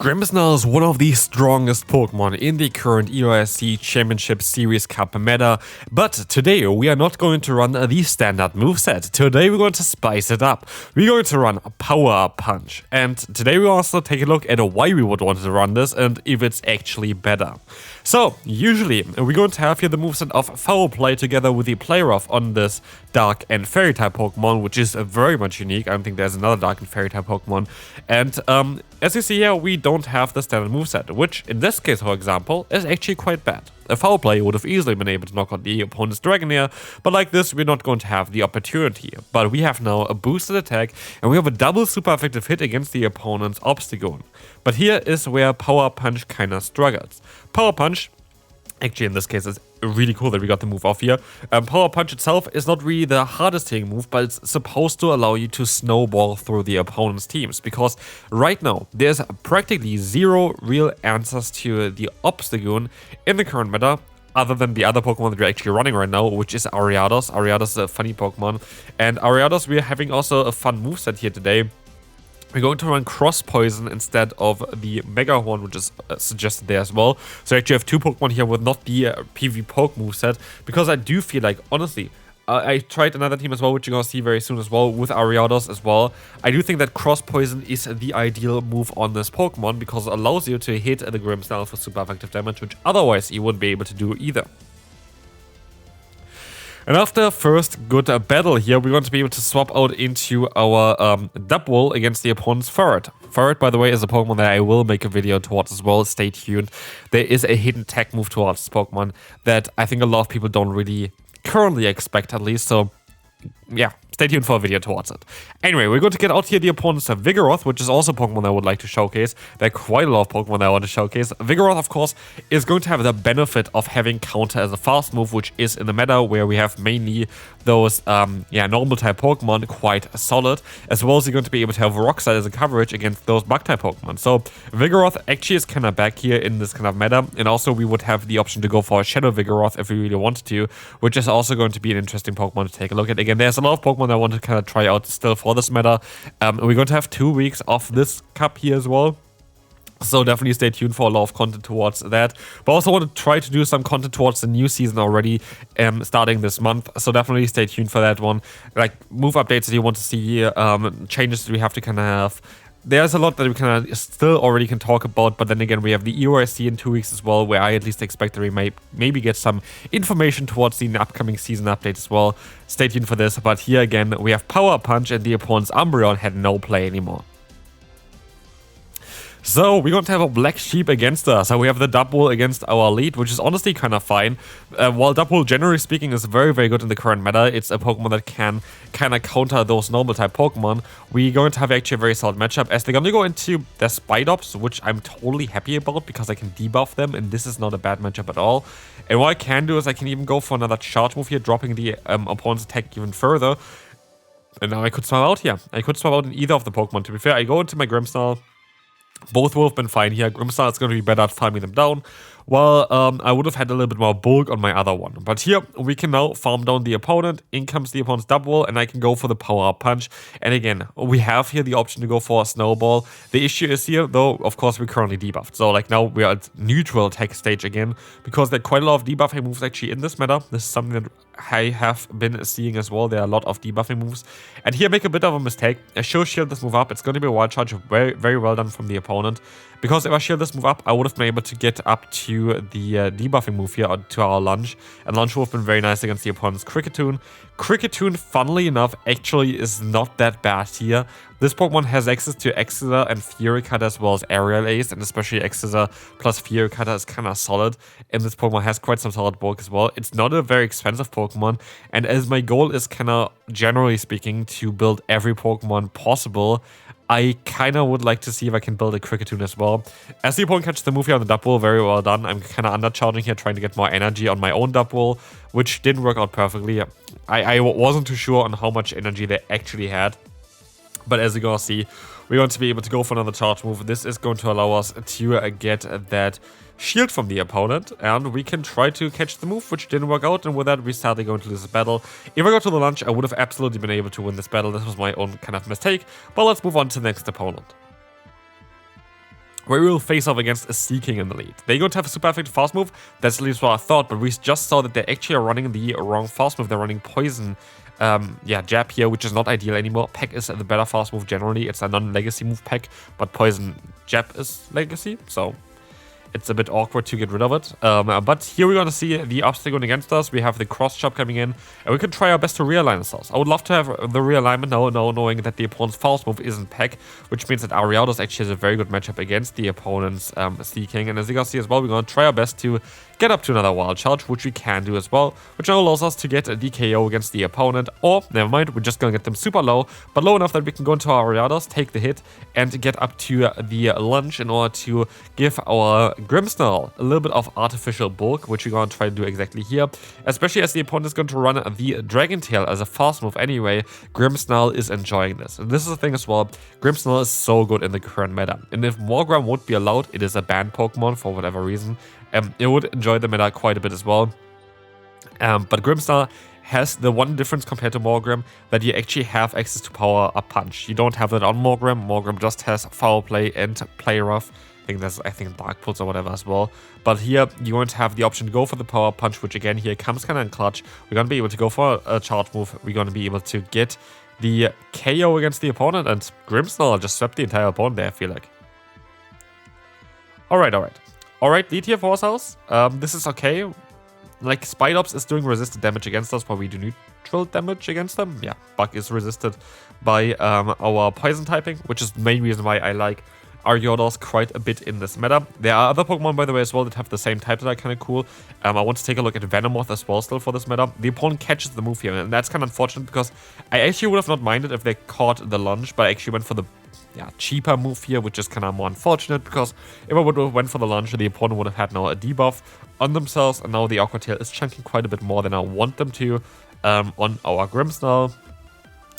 Grimmsnarl is one of the strongest Pokemon in the current EUIC Championship Series Cup meta, but today we are not going to run the standard moveset. Today we're going to spice it up. We're going to run a Power Punch, and today we'll also take a look at why we would want to run this and if it's actually better. So, usually we're going to have here the moveset of Foul Play together with the Play Rough on this Dark and Fairy type Pokemon, which is very much unique. I don't think there's another Dark and Fairy type Pokemon. And as you see here, we don't have the standard moveset, which in this case, for example, is actually quite bad. A Foul Play would have easily been able to knock out the opponent's Dragonair, but like this, we're not going to have the opportunity. But we have now a boosted attack, and we have a double super effective hit against the opponent's Obstagoon. But here is where Power Punch kinda struggles. Power Punch, actually in this case, is really cool that we got the move off here. Power Punch itself is not really the hardest hitting move, but it's supposed to allow you to snowball through the opponent's teams, because right now there's practically zero real answers to the Obstagoon in the current meta, other than the other Pokemon that we're actually running right now, which is Ariados. Ariados is a funny Pokemon, and Ariados, we're having also a fun moveset here today. We're going to run Cross Poison instead of the Mega Horn, which is suggested there as well. So I actually have two Pokemon here with not the PV Poke moveset, because I do feel like, honestly, I tried another team as well, which you're going to see very soon as well, with Ariados as well. I do think that Cross Poison is the ideal move on this Pokemon, because it allows you to hit the Grimmsnarl for super effective damage, which otherwise you wouldn't be able to do either. And after first good battle here, we're going to be able to swap out into our Dubwool against the opponent's Vigoroth. Vigoroth, by the way, is a Pokemon that I will make a video towards as well. Stay tuned. There is a hidden tech move towards this Pokemon that I think a lot of people don't really currently expect, at least. So, yeah, stay tuned for a video towards it. Anyway, we're going to get out here the opponent's Vigoroth, which is also a Pokemon I would like to showcase. There are quite a lot of Pokemon that I want to showcase. Vigoroth, of course, is going to have the benefit of having Counter as a fast move, which is in the meta where we have mainly those normal type Pokemon quite solid, as well as you're going to be able to have Rock Slide as a coverage against those Bug type Pokemon. So Vigoroth actually is kind of back here in this kind of meta, and also we would have the option to go for a Shadow Vigoroth if we really wanted to, which is also going to be an interesting Pokemon to take a look at. Again, there's a lot of Pokemon I want to kind of try out still for this meta. We're going to have 2 weeks of this cup here as well. So definitely stay tuned for a lot of content towards that. But I also want to try to do some content towards the new season already, starting this month. So definitely stay tuned for that one. Like move updates that you want to see, changes that we have to kind of have. There's a lot that we kind of still already can talk about, but then again, we have the EUIC in 2 weeks as well, where I at least expect that we may maybe get some information towards the upcoming season update as well. Stay tuned for this. But here again, we have Power Punch, and the opponent's Umbreon had no play anymore. So we're going to have a Black Sheep against us. So we have the Dubwool against our lead, which is honestly kind of fine. While Dubwool, generally speaking, is very, very good in the current meta, it's a Pokemon that can kind of counter those normal type Pokemon. We're going to have actually a very solid matchup, as they're going to go into their Spidops, which I'm totally happy about because I can debuff them, and this is not a bad matchup at all. And what I can do is I can even go for another charge move here, dropping the opponent's attack even further. And now I could swap out here. I could swap out in either of the Pokemon. To be fair, I go into my Grimmsnarl. Both would have been fine here. Grimmsnarl is going to be better at farming them down, while I would have had a little bit more bulk on my other one. But here, we can now farm down the opponent. In comes the opponent's Dubwool, and I can go for the Power Punch. And again, we have here the option to go for a Snowball. The issue is here, though, of course, we're currently debuffed. So, like, now we're at neutral attack stage again, because there are quite a lot of debuffing moves actually in this meta. This is something that I have been seeing as well. There are a lot of debuffing moves. And here, make a bit of a mistake. I should shield this move up. It's going to be a wild charge. Very, very well done from the opponent. Because if I shield this move up, I would have been able to get up to the debuffing move here to our Lunge. And Lunge would have been very nice against the opponent's Kricketune. Kricketune, funnily enough, actually is not that bad here. This Pokemon has access to Exeter and Fury Cutter as well as Aerial Ace, and especially Exeter plus Fury Cutter is kind of solid. And this Pokemon has quite some solid bulk as well. It's not a very expensive Pokemon, and as my goal is kind of, generally speaking, to build every Pokemon possible, I kind of would like to see if I can build a Kricketune as well. As the opponent catches the move here on the Dubwool, very well done. I'm kind of undercharging here, trying to get more energy on my own Dubwool, which didn't work out perfectly. I wasn't too sure on how much energy they actually had. But as you're going to see, we're going to be able to go for another charge move. This is going to allow us to get that shield from the opponent, and we can try to catch the move, which didn't work out, and with that, we sadly going to lose the battle. If I got to the Lunge, I would have absolutely been able to win this battle. This was my own kind of mistake, but let's move on to the next opponent. where we will face off against a Seeking in the lead. They're going to have a super effective fast move. That's at least what I thought, but we just saw that they actually are running the wrong fast move. They're running Poison. Jab here, which is not ideal anymore. Peck is the better fast move generally. It's a non-legacy move, Peck, but Poison Jab is legacy, so it's a bit awkward to get rid of it. But here we're going to see the obstacle going against us. We have the cross chop coming in, and we can try our best to realign ourselves. I would love to have the realignment now, knowing that the opponent's fast move isn't Peck, which means that Ariados actually has a very good matchup against the opponent's Seeking. And as you can see as well, we're going to try our best to get up to another wild charge, which we can do as well, which now allows us to get a DKO against the opponent, or never mind, we're just going to get them super low, but low enough that we can go into our Ariados, take the hit, and get up to the lunge in order to give our Grimmsnarl a little bit of artificial bulk, which we're going to try to do exactly here, especially as the opponent is going to run the Dragon Tail as a fast move anyway. Grimmsnarl is enjoying this, and this is the thing as well, Grimmsnarl is so good in the current meta, and if Morgram won't be allowed, it is a banned Pokemon for whatever reason. It would enjoy the meta quite a bit as well. But Grimmsnarl has the one difference compared to Morgram, that you actually have access to Power Up Punch. You don't have that on Morgram. Morgram just has Foul Play and Play Rough. I think Dark Pulse or whatever as well. But here, you're going to have the option to go for the Power Punch, which again here comes kind of in clutch. We're going to be able to go for a charge move. We're going to be able to get the KO against the opponent, and Grimmsnarl just swept the entire opponent there, I feel like. Alright, lead here for ourselves. This is okay. Like, Spidops is doing resisted damage against us, but we do neutral damage against them. Yeah, Bug is resisted by our poison typing, which is the main reason why I like Ariados quite a bit in this meta. There are other Pokemon, by the way, as well that have the same type that are kind of cool. I want to take a look at Venomoth as well still for this meta. The opponent catches the move here, and that's kind of unfortunate because I actually would have not minded if they caught the lunge, but I actually went for the cheaper move here, which is kind of more unfortunate because if I would have went for the lunge, the opponent would have had now a debuff on themselves, and now the Aqua Tail is chunking quite a bit more than I want them to on our Grimmsnarl.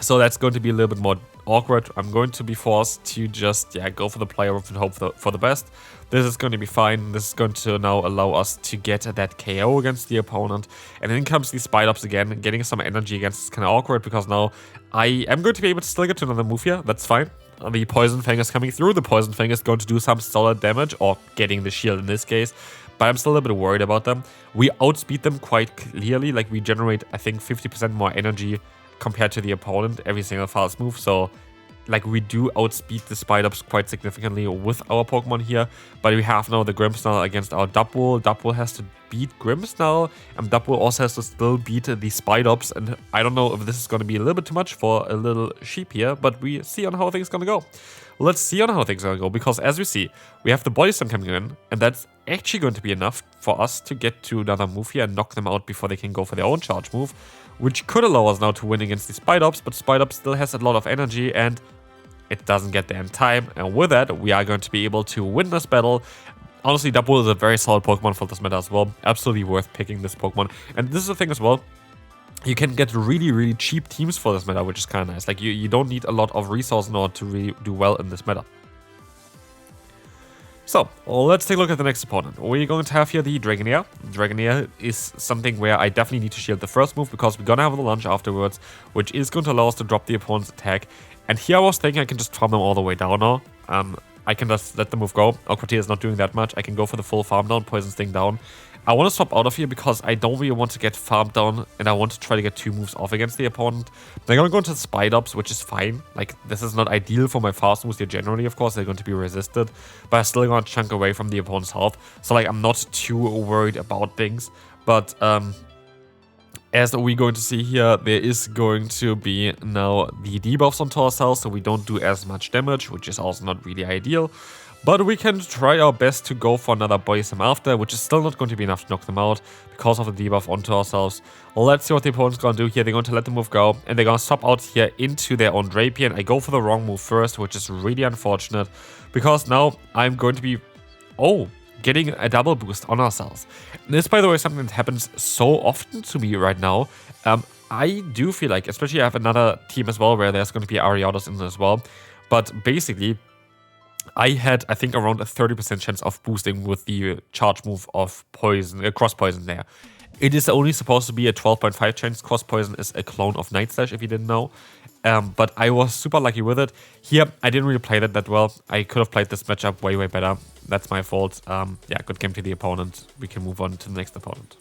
So that's going to be a little bit more awkward. I'm going to be forced to just go for the player and hope for the best. This is going to be fine. This is going to now allow us to get that KO against the opponent. And then comes the Spidops again. Getting some energy against is kind of awkward because now I am going to be able to still get to another move here. That's fine. The Poison Fang is coming through. The Poison Fang is going to do some solid damage, or getting the shield in this case. But I'm still a little bit worried about them. We outspeed them quite clearly. Like, we generate, I think, 50% more energy compared to the opponent every single fast move. So, like, we do outspeed the Spidops quite significantly with our Pokemon here. But we have now the Grimmsnarl against our Dubwool. Dubwool has to beat Grimmsnarl, and Dubwool also has to still beat the Spidops. And I don't know if this is going to be a little bit too much for a little sheep here, but we see on how things are going to go. Let's see on how things are going to go, because as we see, we have the Body Slam coming in, and that's actually going to be enough for us to get to another move here and knock them out before they can go for their own charge move, which could allow us now to win against the Spidops, but Spidops still has a lot of energy, and it doesn't get there in time, and with that, we are going to be able to win this battle. Honestly, Dubwool is a very solid Pokemon for this meta as well. Absolutely worth picking this Pokemon. And this is the thing as well. You can get really, really cheap teams for this meta, which is kind of nice. Like, you don't need a lot of resources in order to really do well in this meta. So, let's take a look at the next opponent. We're going to have here the Dragonair. Dragonair is something where I definitely need to shield the first move, because we're going to have the lunge afterwards, which is going to allow us to drop the opponent's attack. And here I was thinking I can just farm them all the way down now. I can just let the move go. Aqua Tail is not doing that much. I can go for the full farm down, Poison Sting down. I want to swap out of here because I don't really want to get farmed down, and I want to try to get 2 moves off against the opponent. They're going to go into Spidops, which is fine. Like, this is not ideal for my fast moves here generally, of course. They're going to be resisted, but I'm still going to chunk away from the opponent's health. So, like, I'm not too worried about things. But, as we're going to see here, there is going to be now the debuffs onto ourselves, so we don't do as much damage, which is also not really ideal. But we can try our best to go for another Body Slam after, which is still not going to be enough to knock them out because of the debuff onto ourselves. Let's see what the opponent's going to do here. They're going to let the move go, and they're going to swap out here into their own Drapion. I go for the wrong move first, which is really unfortunate, because now I'm going to be... getting a double boost on ourselves. And this, by the way, is something that happens so often to me right now. I do feel like, especially I have another team as well where there's going to be Ariados in as well. But basically, I had, I think, around a 30% chance of boosting with the charge move of poison, cross poison there. It is only supposed to be a 12.5 chance. Cross Poison is a clone of Night Slash, if you didn't know. But I was super lucky with it. Here, I didn't really play that well. I could have played this matchup way, way better. That's my fault. Yeah, good game to the opponent. We can move on to the next opponent.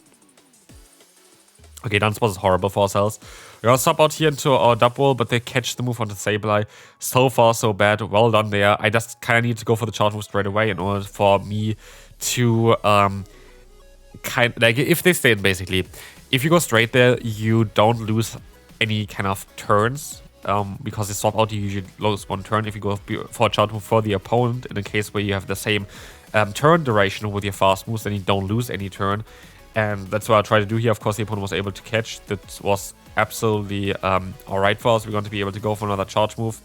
Okay, Dunsparce is horrible for ourselves. We're gonna sub out here into our Dubwool, but they catch the move onto Sableye. So far, so bad. Well done there. I just kind of need to go for the charge move straight away in order for me to like if they stay in basically. If you go straight there, you don't lose any kind of turns. Because you swap out, you usually lose one turn. If you go for a charge move for the opponent, in a case where you have the same turn duration with your fast moves, then you don't lose any turn. And that's what I tried to do here. Of course, the opponent was able to catch. That was absolutely alright for us. We're going to be able to go for another charge move.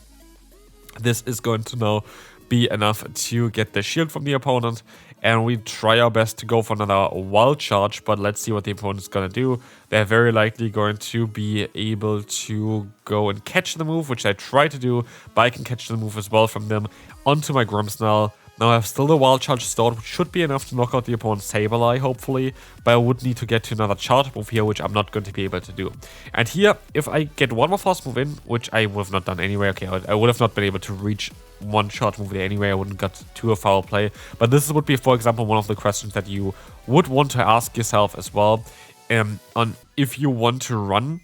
This is going to now be enough to get the shield from the opponent. And we try our best to go for another wild charge. But let's see what the opponent is going to do. They're very likely going to be able to go and catch the move, which I try to do. But I can catch the move as well from them onto my Grimmsnarl. Now I have still the Wild Charge stored, which should be enough to knock out the opponent's Sableye, hopefully. But I would need to get to another charge move here, which I'm not going to be able to do. And here, if I get one more fast move in, which I would have not done anyway. Okay, I would have not been able to reach one charge move there anyway. I wouldn't got to a foul play. But this would be, for example, one of the questions that you would want to ask yourself as well. On if you want to run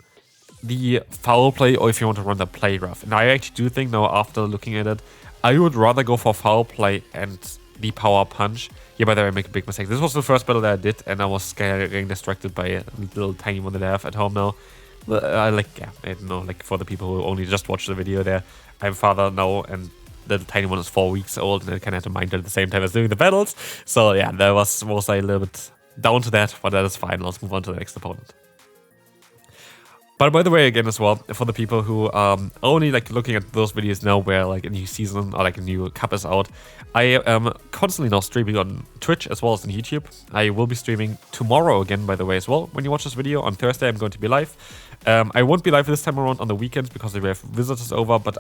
the foul play or if you want to run the play rough. And I actually do think now, after looking at it, I would rather go for foul play and the power punch. Yeah, by the way, I make a big mistake. This was the first battle that I did, and I was getting distracted by a little tiny one that I have at home now. I don't know, like for the people who only just watched the video there, I'm father now, and the tiny one is 4 weeks old, and I kind of had to mind it at the same time as doing the battles. So yeah, there was a little bit down to that, but that is fine. Let's move on to the next opponent. But by the way, again as well, for the people who only like looking at those videos now where like a new season or like a new cup is out, I am constantly now streaming on Twitch as well as on YouTube. I will be streaming tomorrow again, by the way, as well. When you watch this video on Thursday, I'm going to be live. I won't be live this time around on the weekends because we have visitors over, but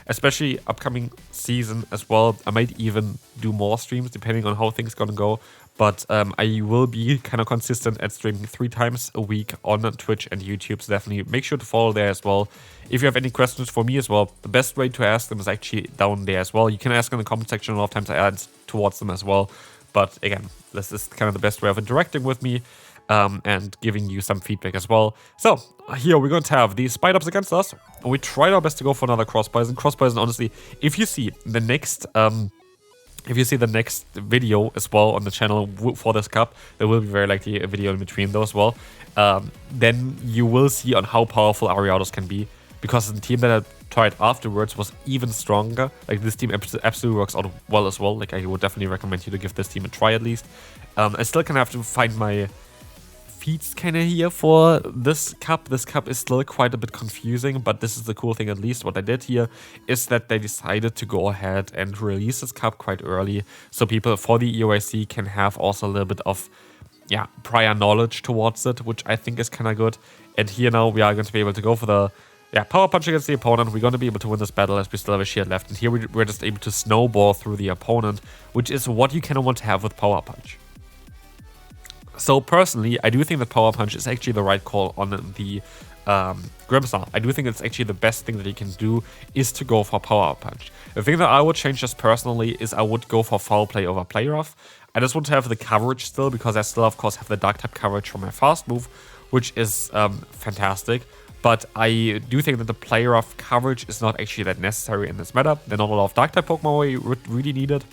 especially upcoming season as well, I might even do more streams depending on how things gonna go. But I will be kind of consistent at streaming 3 times a week on Twitch and YouTube, so definitely make sure to follow there as well. If you have any questions for me as well, the best way to ask them is actually down there as well. You can ask in the comment section. A lot of times I add towards them as well. But again, this is kind of the best way of interacting with me and giving you some feedback as well. So here we're going to have these Spider-Ups against us. We tried our best to go for another Cross Poison. Cross Poison, honestly, if you see the next... If you see the next video as well on the channel for this cup, there will be very likely a video in between those as well. Then you will see on how powerful Ariados can be, because the team that I tried afterwards was even stronger. Like, this team absolutely works out well as well. Like, I would definitely recommend you to give this team a try at least. I still kind of have to find my feats kind of here for this cup. This cup is still quite a bit confusing, but this is the cool thing. At least what I did here is that they decided to go ahead and release this cup quite early, so people for the EUIC can have also a little bit of prior knowledge towards it, which I think is kind of good. And here now we are going to be able to go for the power punch against the opponent. We're going to be able to win this battle as we still have a shield left, and here we're just able to snowball through the opponent, which is what you kind of want to have with power punch. So personally, I do think that Power Punch is actually the right call on the Grimmsnarl. I do think it's actually the best thing that you can do is to go for Power Punch. The thing that I would change just personally is I would go for Foul Play over Play Rough. I just want to have the coverage still, because I still of course have the Dark type coverage from my fast move, which is fantastic. But I do think that the Play Rough coverage is not actually that necessary in this meta. There are not a lot of Dark type Pokemon where you really need it.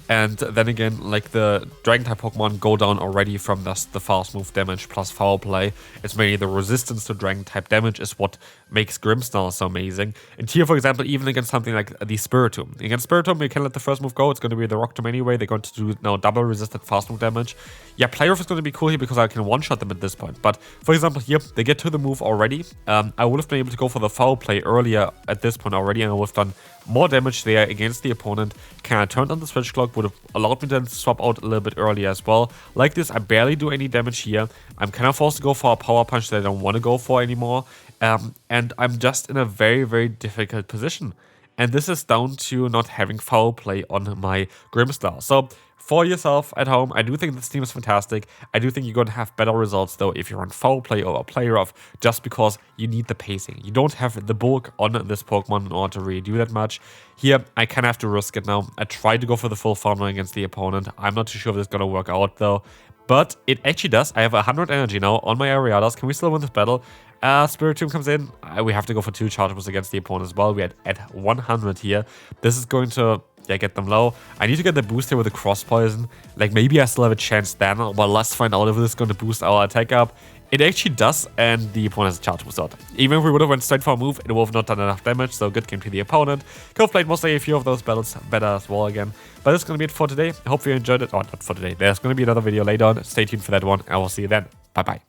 And then again, like the Dragon-type Pokemon go down already from the fast move damage plus foul play. It's mainly the resistance to Dragon-type damage is what makes Grimmsnarl so amazing. And here, for example, even against something like the Spiritomb. Against Spiritomb, you can let the first move go. It's going to be the Rock Tomb anyway. They're going to do now double resisted fast move damage. Yeah, Play Rough is going to be cool here because I can one-shot them at this point. But, for example, here, they get to the move already. I would have been able to go for the foul play earlier at this point already, and I would have done more damage there against the opponent. Kind of turned on the switch clock, would have allowed me to swap out a little bit earlier as well. Like this, I barely do any damage here. I'm kind of forced to go for a power punch that I don't want to go for anymore. And I'm just in a very, very difficult position. And this is down to not having foul play on my Grimmsnarl. So for yourself at home. I do think this team is fantastic. I do think you're going to have better results, though, if you're on foul play or a player off, just because you need the pacing. You don't have the bulk on this Pokemon in order to really do that much. Here, I kind of have to risk it now. I tried to go for the full farmer against the opponent. I'm not too sure if this is going to work out, though. But it actually does. I have 100 energy now on my Ariados. Can we still win this battle? Spiritomb comes in. We have to go for 2 chargeables against the opponent as well. We're at 100 here. This is going to get them low. I need to get the boost here with the cross poison. Like, maybe I still have a chance then. Well, let's find out if this is going to boost our attack up. It actually does, and the opponent has a chargeable sword. Even if we would have went straight for a move, it would have not done enough damage, so good game to the opponent. Could have played mostly a few of those battles better as well again. But that's going to be it for today. I hope you enjoyed it. Oh, not for today. There's going to be another video later on. Stay tuned for that one. I will see you then. Bye-bye.